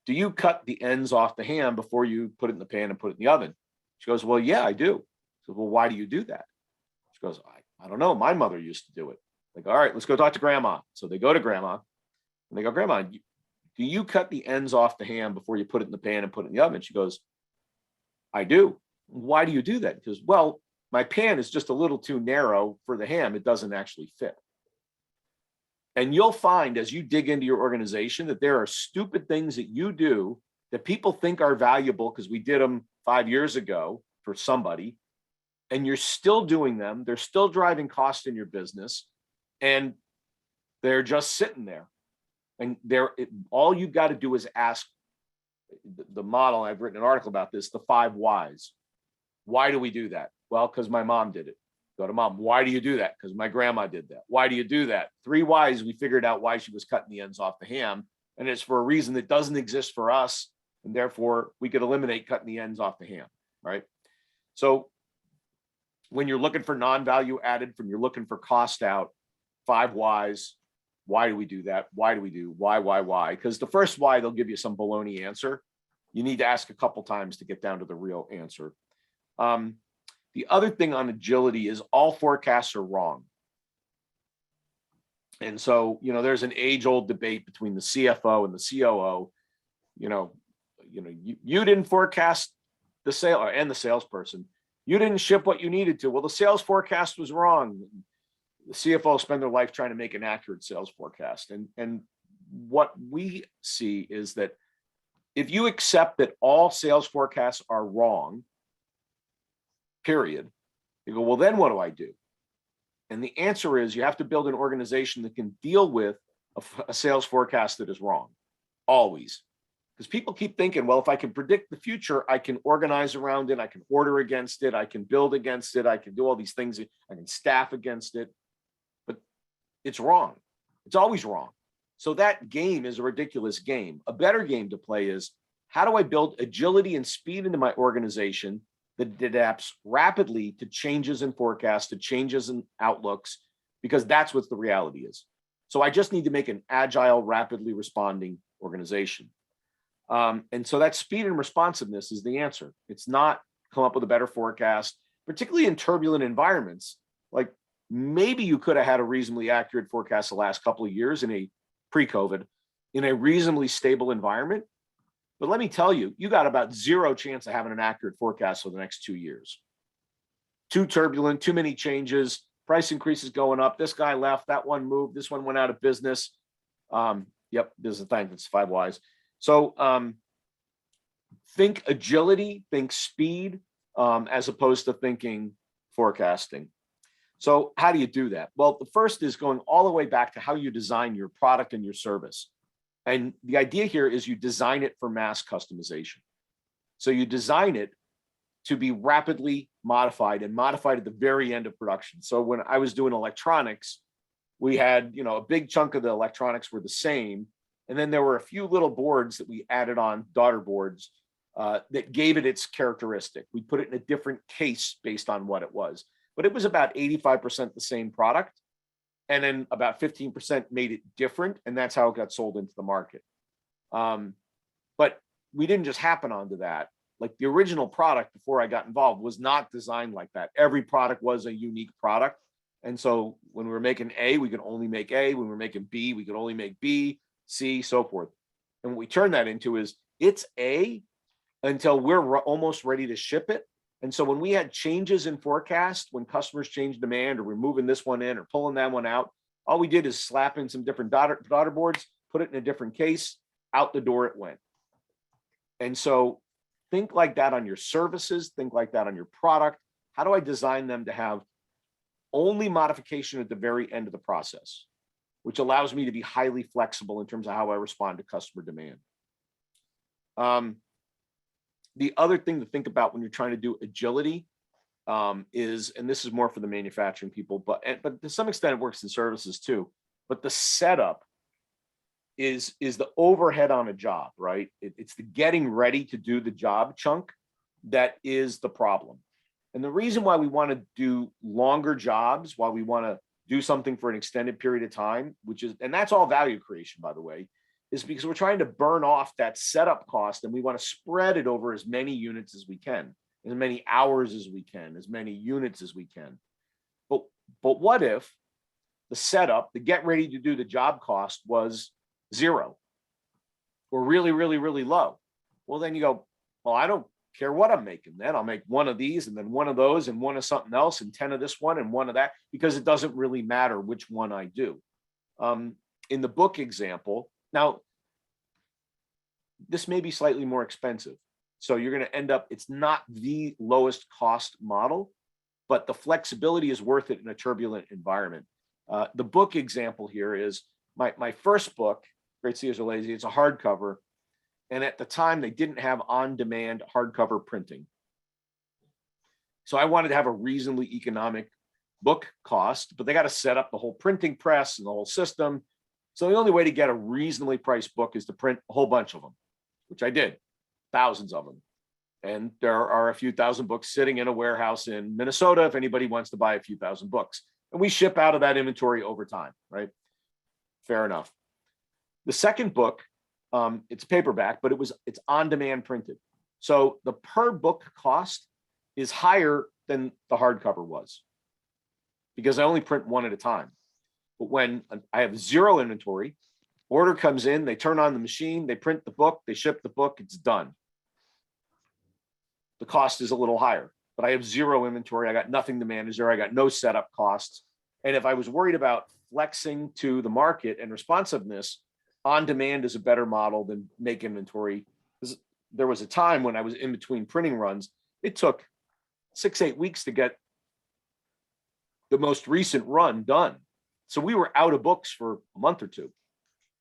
Speaker 2: do you cut the ends off the ham before you put it in the pan and put it in the oven? She goes, well, yeah, I do. So, well, why do you do that? She goes, I don't know. My mother used to do it. Like, all right, let's go talk to grandma. So they go to grandma and they go, Grandma, do you cut the ends off the ham before you put it in the pan and put it in the oven? She goes, I do. Why do you do that? Because, well, my pan is just a little too narrow for the ham. It doesn't actually fit. And you'll find as you dig into your organization that there are stupid things that you do that people think are valuable because we did them 5 years ago for somebody, and you're still doing them. They're still driving cost in your business, and they're just sitting there. And all you've got to do is ask the model. I've written an article about this, the 5 whys. Why do we do that? Well, because my mom did it. Go to Mom. Why do you do that? Because my grandma did that. Why do you do that? 3 whys. We figured out why she was cutting the ends off the ham. And it's for a reason that doesn't exist for us. And therefore, we could eliminate cutting the ends off the ham, right? So when you're looking for non-value added, from you're looking for cost out, 5 whys. Why do we do that? Why do we do? Why? Because the first why, they'll give you some baloney answer. You need to ask a couple times to get down to the real answer. The other thing on agility is all forecasts are wrong. And so, there's an age-old debate between the CFO and the COO. You didn't forecast the sale and the salesperson. You didn't ship what you needed to. Well, the sales forecast was wrong. The CFO spend their life trying to make an accurate sales forecast. And what we see is that if you accept that all sales forecasts are wrong, period, you go, well, then what do I do? And the answer is you have to build an organization that can deal with a sales forecast that is wrong, always. Because people keep thinking, well, if I can predict the future, I can organize around it, I can order against it, I can build against it, I can do all these things, I can staff against it. But it's wrong. It's always wrong. So that game is a ridiculous game. A better game to play is, how do I build agility and speed into my organization that adapts rapidly to changes in forecasts, to changes in outlooks, because that's what the reality is. So I just need to make an agile, rapidly responding organization. And so that speed and responsiveness is the answer. It's not come up with a better forecast, particularly in turbulent environments. Like maybe you could have had a reasonably accurate forecast the last couple of years in a pre-COVID, in a reasonably stable environment. But let me tell you, you got about 0 chance of having an accurate forecast for the next 2 years. Too turbulent, too many changes, price increases going up. This guy left, that one moved, this one went out of business. Yep, there's a thing, that's 5 whys. So think agility, think speed, as opposed to thinking forecasting. So how do you do that? Well, the first is going all the way back to how you design your product and your service. And the idea here is you design it for mass customization. So you design it to be rapidly modified and modified at the very end of production. So when I was doing electronics, we had, a big chunk of the electronics were the same. And then there were a few little boards that we added on, daughter boards, that gave it its characteristic. We put it in a different case based on what it was. But it was about 85% the same product. And then about 15% made it different. And that's how it got sold into the market. But we didn't just happen onto that. Like the original product before I got involved was not designed like that. Every product was a unique product. And so when we were making A, we could only make A. When we were making B, we could only make B, C, so forth. And what we turn that into is it's A until we're almost ready to ship it. And so when we had changes in forecast, when customers changed demand, or we're moving this one in or pulling that one out, all we did is slap in some different daughter boards, put it in a different case, out the door it went. And so think like that on your services, think like that on your product. How do I design them to have only modification at the very end of the process, which allows me to be highly flexible in terms of how I respond to customer demand? The other thing to think about when you're trying to do agility is, and this is more for the manufacturing people, but to some extent it works in services too, but the setup is the overhead on a job, right? It's the getting ready to do the job chunk that is the problem. And the reason why we want to do longer jobs, why we want to do something for an extended period of time, and that's all value creation, by the way, is because we're trying to burn off that setup cost, and we want to spread it over as many units as we can, as many hours as we can, as many units as we can. But what if the setup, the get ready to do the job cost was zero or really, really, really low. Well, then you go, well, I don't care what I'm making. Then I'll make one of these and then one of those and one of something else and 10 of this one and one of that, because it doesn't really matter which one I do. In the book example, now, this may be slightly more expensive. So you're going to end up, it's not the lowest cost model, but the flexibility is worth it in a turbulent environment. The book example here is my first book, Great CEOs Are Lazy. It's a hardcover. And at the time, they didn't have on-demand hardcover printing. So I wanted to have a reasonably economic book cost, but they got to set up the whole printing press and the whole system. So the only way to get a reasonably priced book is to print a whole bunch of them, which I did, thousands of them. And there are a few thousand books sitting in a warehouse in Minnesota if anybody wants to buy a few thousand books. And we ship out of that inventory over time, right? Fair enough. The second book, it's paperback, but it's on-demand printed. So the per book cost is higher than the hardcover was because I only print one at a time. But when I have zero inventory, order comes in, they turn on the machine, they print the book, they ship the book, it's done. The cost is a little higher, but I have zero inventory. I got nothing to manage there. I got no setup costs. And if I was worried about flexing to the market and responsiveness, on demand is a better model than make inventory. There was a time when I was in between printing runs. It took 6-8 weeks to get the most recent run done. So we were out of books for a month or two,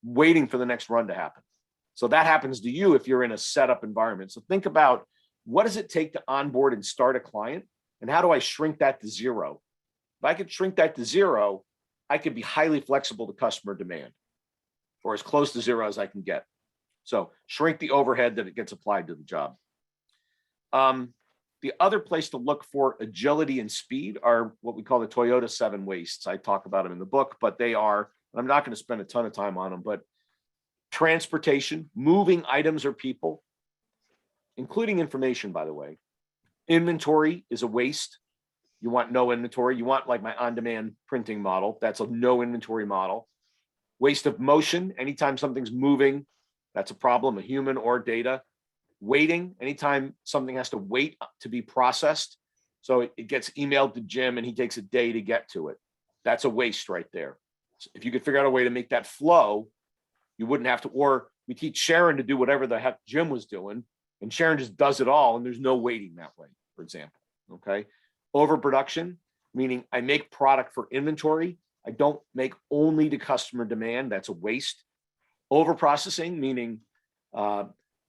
Speaker 2: waiting for the next run to happen. So that happens to you if you're in a setup environment. So think about, what does it take to onboard and start a client? And how do I shrink that to zero? If I could shrink that to zero, I could be highly flexible to customer demand, or as close to zero as I can get. So shrink the overhead that it gets applied to the job. The other place to look for agility and speed are what we call the Toyota 7 wastes. I talk about them in the book, but they are, I'm not going to spend a ton of time on them, but transportation, moving items or people, including information, by the way. Inventory is a waste. You want no inventory. You want like my on-demand printing model. That's a no inventory model. Waste of motion, anytime something's moving, that's a problem, a human or data. Waiting, anytime something has to wait to be processed. So it gets emailed to Jim and he takes a day to get to it. That's a waste right there. So if you could figure out a way to make that flow, you wouldn't have to, or we teach Sharon to do whatever the heck Jim was doing, and Sharon just does it all, and there's no waiting that way, for example, okay? Overproduction, meaning I make product for inventory. I don't make only to customer demand. That's a waste. Overprocessing, meaning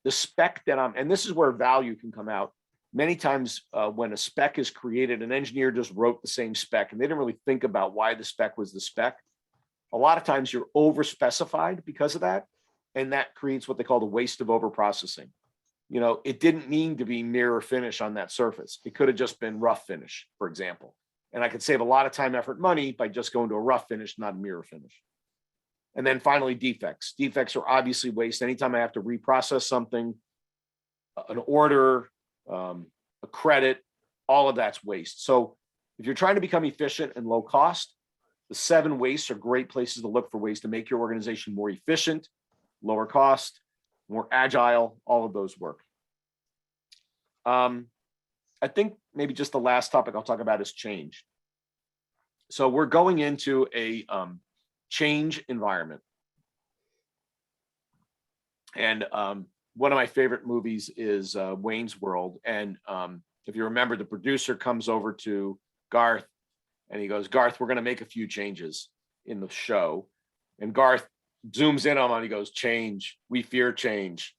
Speaker 2: the spec that and this is where value can come out. Many times when a spec is created, an engineer just wrote the same spec and they didn't really think about why the spec was the spec. A lot of times you're over specified because of that. And that creates what they call the waste of overprocessing. You know, it didn't mean to be mirror finish on that surface. It could have just been rough finish, for example. And I could save a lot of time, effort, money by just going to a rough finish, not a mirror finish. And then finally, defects. Defects are obviously waste. Anytime I have to reprocess something, an order, a credit, all of that's waste. So if you're trying to become efficient and low cost, the 7 wastes are great places to look for ways to make your organization more efficient, lower cost, more agile, all of those work. I think maybe just the last topic I'll talk about is change. So we're going into a change environment. And one of my favorite movies is Wayne's World. And if you remember, the producer comes over to Garth and he goes, Garth, we're going to make a few changes in the show. And Garth zooms in on him and he goes, change, we fear change.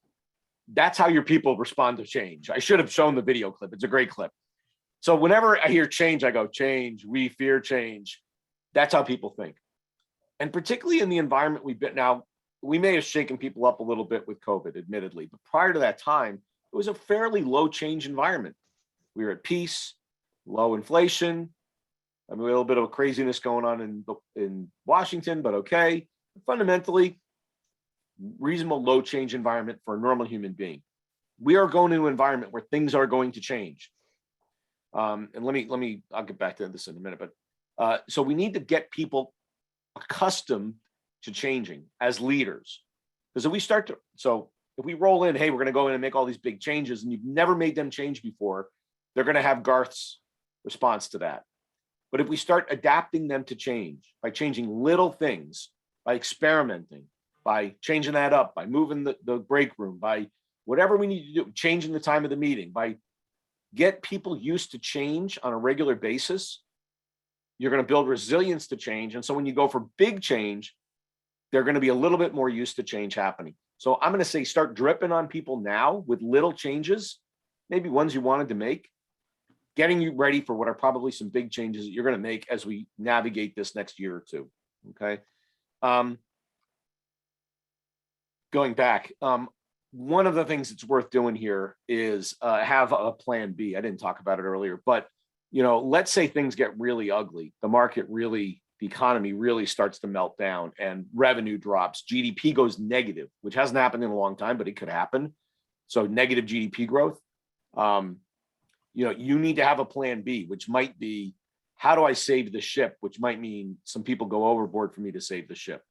Speaker 2: That's how your people respond to change. I should have shown the video clip. It's a great clip. So whenever I hear change, I go, change, we fear change. That's how people think. And particularly in the environment we've been now, we may have shaken people up a little bit with COVID, admittedly, but prior to that time, it was a fairly low change environment. We were at peace, low inflation. I mean, a little bit of craziness going on in Washington, but okay. Fundamentally, reasonable low change environment for a normal human being. We are going to an environment where things are going to change. And let me, I'll get back to this in a minute, but so we need to get people accustomed to changing as leaders. Because if we roll in, hey, we're going to go in and make all these big changes, and you've never made them change before, they're going to have Garth's response to that. But if we start adapting them to change by changing little things, by experimenting, by changing that up, by moving the break room, by whatever we need to do, changing the time of the meeting, by get people used to change on a regular basis, you're going to build resilience to change. And so when you go for big change, they're going to be a little bit more used to change happening. So I'm going to say start dripping on people now with little changes, maybe ones you wanted to make, getting you ready for what are probably some big changes that you're going to make as we navigate this next year or two. Okay. Going back, one of the things that's worth doing here is have a plan B. I didn't talk about it earlier, but let's say things get really ugly. The economy really starts to melt down and revenue drops. GDP goes negative, which hasn't happened in a long time, but it could happen. So negative GDP growth. You need to have a plan B, which might be, how do I save the ship? Which might mean some people go overboard for me to save the ship.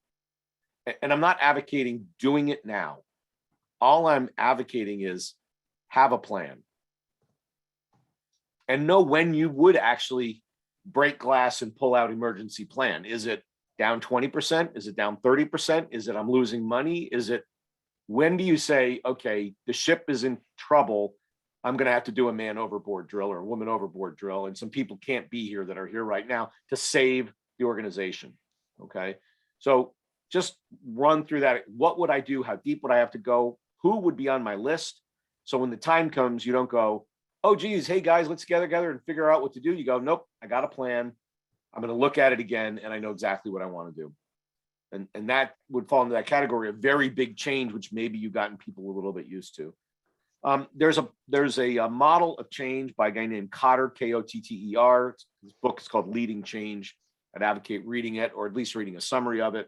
Speaker 2: And I'm not advocating doing it now. All I'm advocating is have a plan and know when you would actually break glass and pull out emergency plan. Is it down 20%? Is it down 30%? Is it I'm losing money? When do you say, okay, the ship is in trouble, I'm going to have to do a man overboard drill or a woman overboard drill, and some people can't be here that are here right now to save the organization. Okay. So just run through that. What would I do? How deep would I have to go? Who would be on my list? So when the time comes, you don't go, oh, geez, hey guys, let's get together and figure out what to do. You go, nope, I got a plan. I'm going to look at it again, and I know exactly what I want to do. And that would fall into that category of very big change, which maybe you've gotten people a little bit used to. There's a model of change by a guy named Kotter, Kotter. His book is called Leading Change. I'd advocate reading it, or at least reading a summary of it.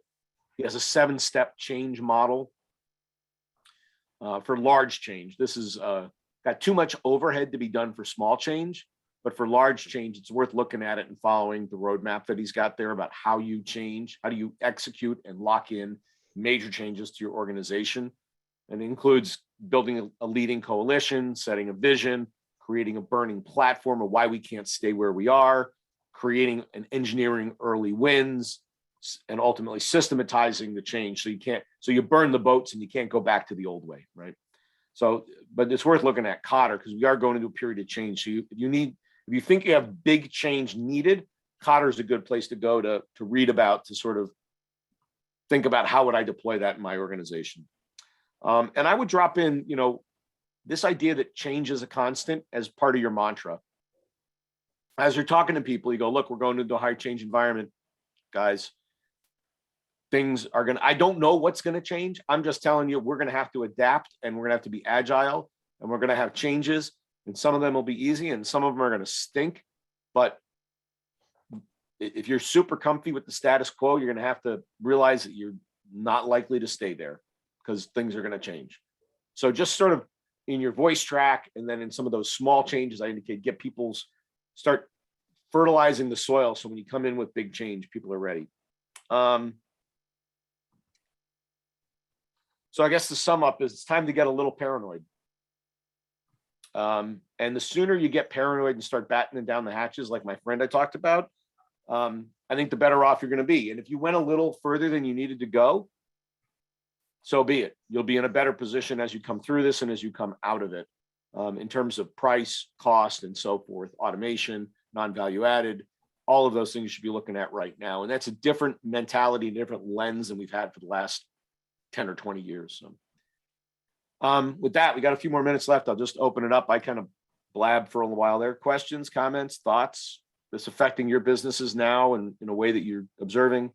Speaker 2: He has a 7-step change model for large change. This is got too much overhead to be done for small change, but for large change, it's worth looking at it and following the roadmap that he's got there about how you change, how do you execute and lock in major changes to your organization. And it includes building a leading coalition, setting a vision, creating a burning platform of why we can't stay where we are, creating and engineering early wins, and ultimately systematizing the change. So you burn the boats and you can't go back to the old way, right? So, but it's worth looking at Kotter because we are going into a period of change. So if you think you have big change needed, Kotter is a good place to go to read about, to sort of think about how would I deploy that in my organization. And I would drop in, this idea that change is a constant as part of your mantra. As you're talking to people, you go, look, we're going into a high change environment, guys. I don't know what's going to change. I'm just telling you, we're going to have to adapt, and we're going to have to be agile, and we're going to have changes, and some of them will be easy and some of them are going to stink. But if you're super comfy with the status quo, you're going to have to realize that you're not likely to stay there because things are going to change. So just sort of in your voice track, and then in some of those small changes I indicate, start fertilizing the soil. So when you come in with big change, people are ready. So I guess to sum up is it's time to get a little paranoid. And the sooner you get paranoid and start battening down the hatches, like my friend I talked about, I think the better off you're going to be. And if you went a little further than you needed to go, so be it. You'll be in a better position as you come through this and as you come out of it, in terms of price, cost, and so forth, automation, non-value added, all of those things you should be looking at right now. And that's a different mentality, different lens than we've had for the last 10 or 20 years. So with that, we got a few more minutes left. I'll just open it up. I kind of blabbed for a little while there. Questions, comments, thoughts? This affecting your businesses now and in a way that you're observing?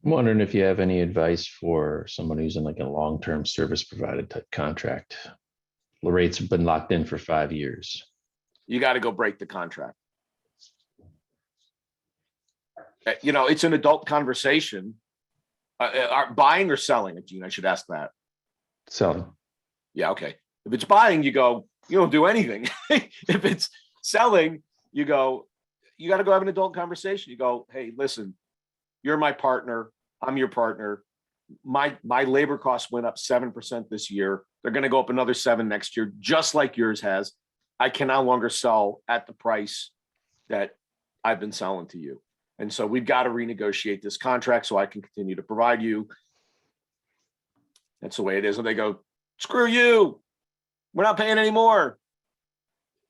Speaker 3: I'm wondering if you have any advice for someone who's in like a long-term service provided type contract. The rates have been locked in for 5 years.
Speaker 2: You got to go break the contract. It's an adult conversation. Buying or selling it, Gene? I should ask that.
Speaker 3: Selling.
Speaker 2: Yeah, okay. If it's buying, you go, you don't do anything. If it's selling, you go, you got to go have an adult conversation. You go, hey, listen, you're my partner. I'm your partner. My labor costs went up 7% this year. They're going to go up another 7 next year, just like yours has. I can no longer sell at the price that I've been selling to you. And so we've got to renegotiate this contract so I can continue to provide you. That's the way it is. And they go, screw you. We're not paying anymore.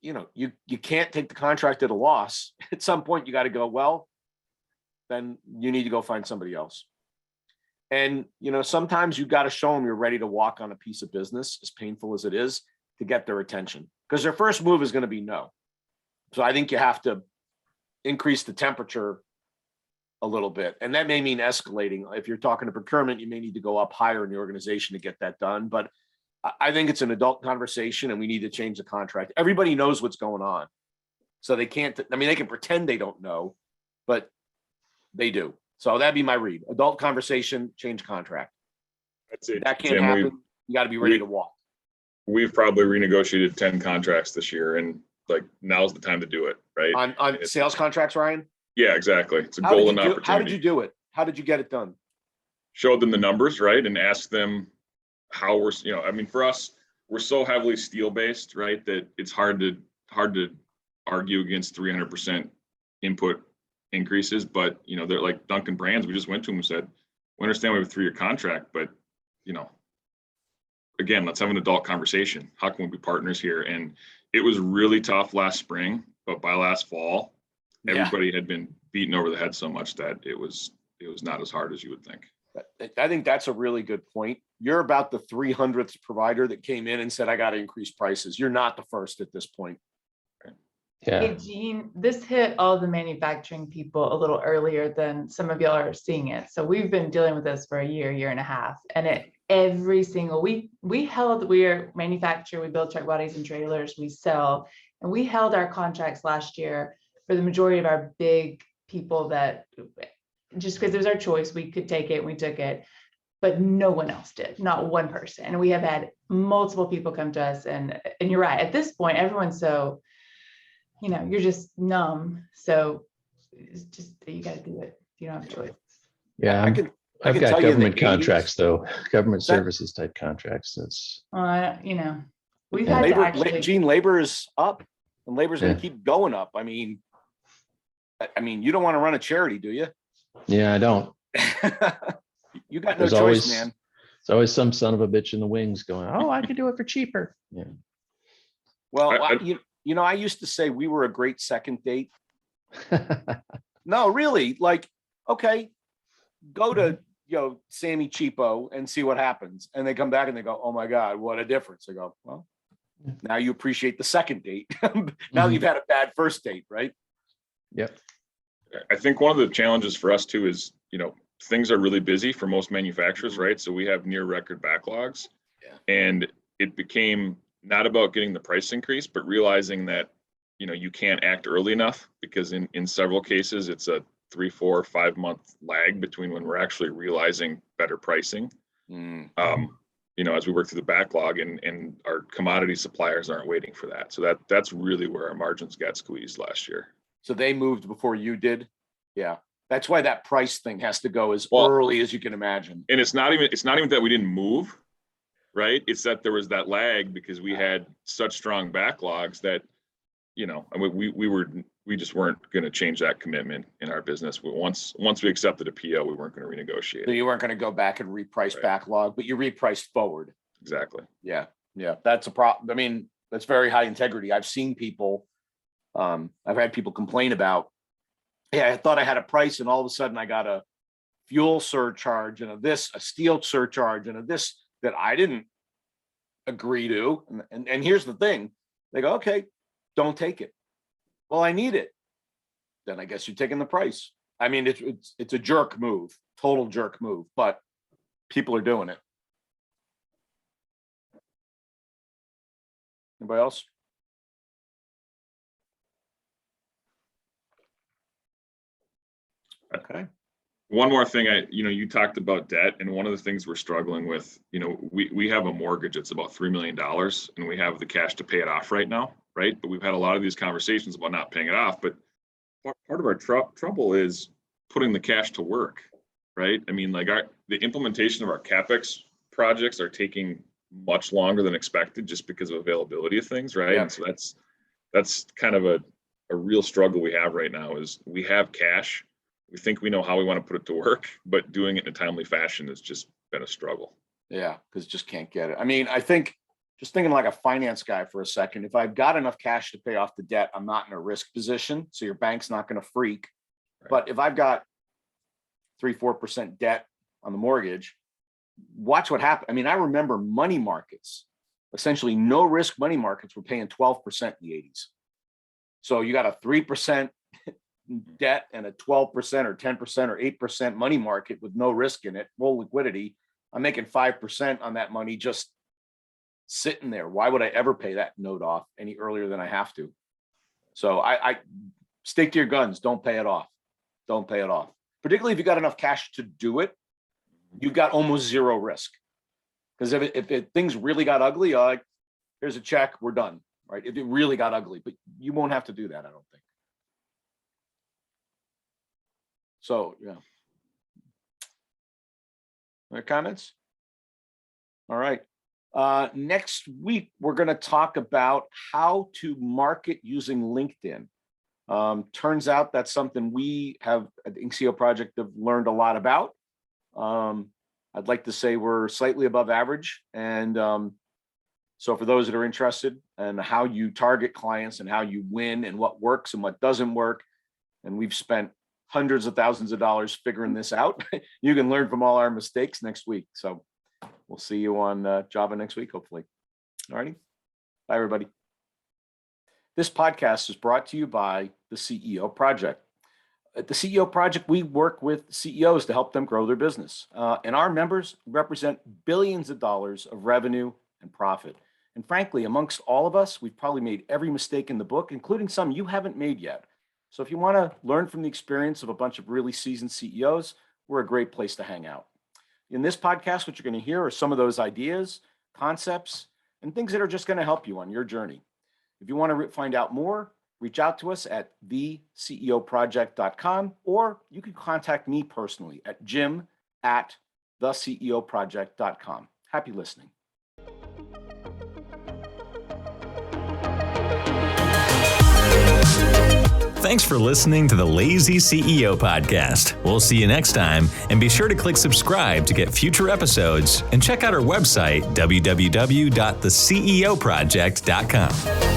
Speaker 2: You know, you can't take the contract at a loss. At some point, you got to go, well, then you need to go find somebody else. And, you know, sometimes you got to show them you're ready to walk on a piece of business, as painful as it is, to get their attention, because their first move is going to be no. So I think you have to increase the temperature a little bit. And that may mean escalating. If you're talking to procurement, you may need to go up higher in the organization to get that done. But I think it's an adult conversation and we need to change the contract. Everybody knows what's going on. So they can't, I mean, they can pretend they don't know, but they do. So that'd be my read. Adult conversation, change contract.
Speaker 4: That's it.
Speaker 2: That can't
Speaker 4: Jim,
Speaker 2: happen. You got to be ready to walk.
Speaker 4: We've probably renegotiated 10 contracts this year, and like now's the time to do it, right?
Speaker 2: On sales contracts, Ryan?
Speaker 4: Yeah, exactly. It's a golden opportunity.
Speaker 2: How did you do it? How did you get it done?
Speaker 4: Showed them the numbers, right? And asked them how we're, you know, I mean, for us, we're so heavily steel based, right? That it's hard to argue against 300% input increases. But, you know, they're like Duncan Brands. We just went to them and said, we understand we have a 3-year contract, but, you know, again, let's have an adult conversation. How can we be partners here? And it was really tough last spring, but by last fall, everybody had been beaten over the head so much that it was not as hard as you would think.
Speaker 2: I think that's a really good point. You're about the 300th provider that came in and said, I got to increase prices. You're not the first at this point.
Speaker 3: Yeah.
Speaker 5: Hey, Gene, this hit all the manufacturing people a little earlier than some of y'all are seeing it. So we've been dealing with this for a year and a half. And every single week, we are manufacturer, we build truck bodies and trailers, we sell, and we held our contracts last year for the majority of our big people that just because it was our choice, we could take it, we took it, but no one else did, not one person. And we have had multiple people come to us and you're right, at this point, everyone's so, you know, you're just numb. So it's just, you got to do it. You don't have a choice.
Speaker 3: Yeah. I've got government contracts though, government services type contracts. That's,
Speaker 5: you know, we've had to actually.
Speaker 2: Gene, labor is up and labor's going to keep going up. I mean, you don't want to run a charity, do you?
Speaker 3: yeah, I don't.
Speaker 2: You got no choice, man.
Speaker 3: There's always some son of a bitch in the wings going, oh, I could do it for cheaper. Yeah.
Speaker 2: Well, you know, I used to say we were a great second date. No, really, like, okay, go to, you know, Sammy Cheapo and see what happens. And they come back and they go, oh my God, what a difference. I go, well, now you appreciate the second date. Now you've had a bad first date, right?
Speaker 3: Yep.
Speaker 4: I think one of the challenges for us too is, you know, things are really busy for most manufacturers, right? So we have near record backlogs. Yeah. And it became not about getting the price increase, but realizing that, you know, you can't act early enough because in several cases, it's a 3, 4, 5 month lag between when we're actually realizing better pricing. You know, as we work through the backlog and our commodity suppliers aren't waiting for that. So that's really where our margins got squeezed last year.
Speaker 2: So they moved before you did. Yeah. That's why that price thing has to go as early as you can imagine. And
Speaker 4: it's not even that we didn't move, right? It's that there was that lag because we had such strong backlogs that, you know, I mean, we just weren't going to change that commitment in our business. Once we accepted a PO, we weren't going to renegotiate.
Speaker 2: So you weren't going to go back and reprice backlog, but you repriced forward.
Speaker 4: Exactly.
Speaker 2: Yeah. Yeah. That's a problem. I mean, that's very high integrity. I've seen people, I've had people complain about, hey, I thought I had a price and all of a sudden I got a fuel surcharge and a steel surcharge and a this that I didn't agree to. And here's the thing. They go, okay, don't take it. Well, I need it. Then I guess you're taking the price. I mean, it's a jerk move, total jerk move, but people are doing it. Anybody else? Okay.
Speaker 4: One more thing, you talked about debt, and one of the things we're struggling with, you know, we have a mortgage that's about $3 million, and we have the cash to pay it off right now, right? But we've had a lot of these conversations about not paying it off. But part part of our trouble is putting the cash to work, right? I mean, like the implementation of our CapEx projects are taking much longer than expected just because of availability of things, right?
Speaker 2: Yeah.
Speaker 4: And so that's kind of a real struggle we have right now is we have cash. We think we know how we want to put it to work, but doing it in a timely fashion has just been a struggle.
Speaker 2: Yeah, because just can't get it. I mean, I think just thinking like a finance guy for a second, if I've got enough cash to pay off the debt, I'm not in a risk position. So your bank's not going to freak.
Speaker 4: Right.
Speaker 2: But if I've got 3-4% debt on the mortgage, watch what happens. I mean, I remember money markets, essentially no risk money markets were paying 12% in the 80s. So you got a 3% debt and a 12% or 10% or 8% money market with no risk in it, full liquidity. I'm making 5% on that money just sitting there. Why would I ever pay that note off any earlier than I have to? So I stick to your guns. Don't pay it off. Don't pay it off. Particularly if you got enough cash to do it, you've got almost zero risk. Because if things really got ugly, here's a check, we're done, right? If it really got ugly, but you won't have to do that, I don't think. So, yeah. Other comments? All right. Next week, we're going to talk about how to market using LinkedIn. Turns out that's something we have at the CEO Project have learned a lot about. I'd like to say we're slightly above average. And so for those that are interested in how you target clients and how you win and what works and what doesn't work, and we've spent hundreds of thousands of dollars figuring this out, you can learn from all our mistakes next week. So we'll see you on Java next week, hopefully. All righty. Bye, everybody. This podcast is brought to you by the CEO Project. At the CEO Project, we work with CEOs to help them grow their business. And our members represent billions of dollars of revenue and profit. And frankly, amongst all of us, we've probably made every mistake in the book, including some you haven't made yet. So if you want to learn from the experience of a bunch of really seasoned CEOs, we're a great place to hang out. In this podcast, what you're going to hear are some of those ideas, concepts, and things that are just going to help you on your journey. If you want to find out more, reach out to us at theceoproject.com, or you can contact me personally at jim@theceoproject.com. Happy listening.
Speaker 1: Thanks for listening to the Lazy CEO Podcast. We'll see you next time, and be sure to click subscribe to get future episodes, and check out our website, www.theceoproject.com.